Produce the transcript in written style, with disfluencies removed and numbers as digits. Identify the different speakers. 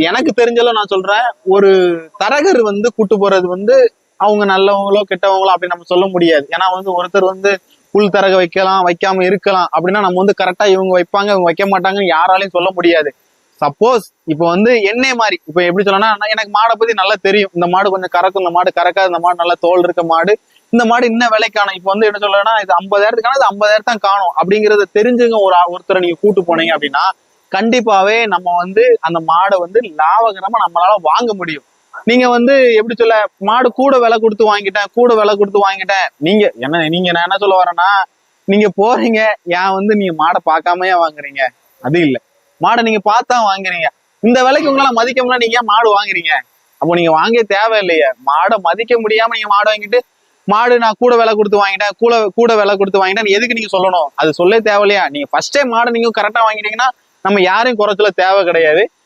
Speaker 1: எனக்கு தெரிஞ்சளவு நான் சொல்றேன், ஒரு தரகர் வந்து கூட்டு போறது வந்து அவங்க நல்லவங்களோ கெட்டவங்களோ அப்படி நம்ம சொல்ல முடியாது. ஏன்னா வந்து ஒருத்தர் வந்து புல் தரக வைக்கலாம் வைக்காம இருக்கலாம் அப்படின்னா நம்ம வந்து கரெக்டா இவங்க வைப்பாங்க இவங்க வைக்க மாட்டாங்கன்னு யாராலையும் சொல்ல முடியாது. சப்போஸ் இப்போ வந்து என்னை மாதிரி இப்ப எப்படி சொல்லணும்னா எனக்கு மாடை பத்தி நல்லா தெரியும். இந்த மாடு கொஞ்சம் கறக்கும், இந்த மாடு கறக்காது, இந்த மாடு நல்லா தோல் இருக்க மாடு, இந்த மாடு இன்ன விலை காணும். இப்ப வந்து என்ன சொல்லணும்னா இது 50,000 இது 50,000 தான் காணும் அப்படிங்கறத தெரிஞ்சுங்க. ஒருத்தரை நீங்க கூட்டு போனீங்க அப்படின்னா கண்டிப்பாவே நம்ம வந்து அந்த மாடை வந்து லாபகரமா நம்மளால வாங்க முடியும். நீங்க வந்து எப்படி சொல்ல, மாடு கூட விலை கொடுத்து வாங்கிட்டேன் நீங்க நான் என்ன சொல்ல வரேன்னா, நீங்க போறீங்க ஏன் வந்து நீங்க மாடை பார்க்காமயே வாங்குறீங்க? அது இல்ல, மாடை நீங்க பார்த்தா வாங்குறீங்க. இந்த விலைக்கு உங்களால மதிக்க முடியல, நீங்க ஏன் மாடு வாங்குறீங்க? அப்போ நீங்க வாங்க தேவையில்லையே. மாடை மதிக்க முடியாம நீங்க மாடு வாங்கிட்டு மாடு நான் கூட விலை கொடுத்து வாங்கிட்டேன் கூட விலை கொடுத்து வாங்கிட்டேன் எதுக்கு நீங்க சொல்லணும்? அது சொல்ல தேவையில்லையா? நீங்க ஃபர்ஸ்டே மாடு நீங்க கரெக்டா வாங்கிட்டீங்கன்னா நம்ம யாரையும் குறைச்சல தேவை கிடையாது.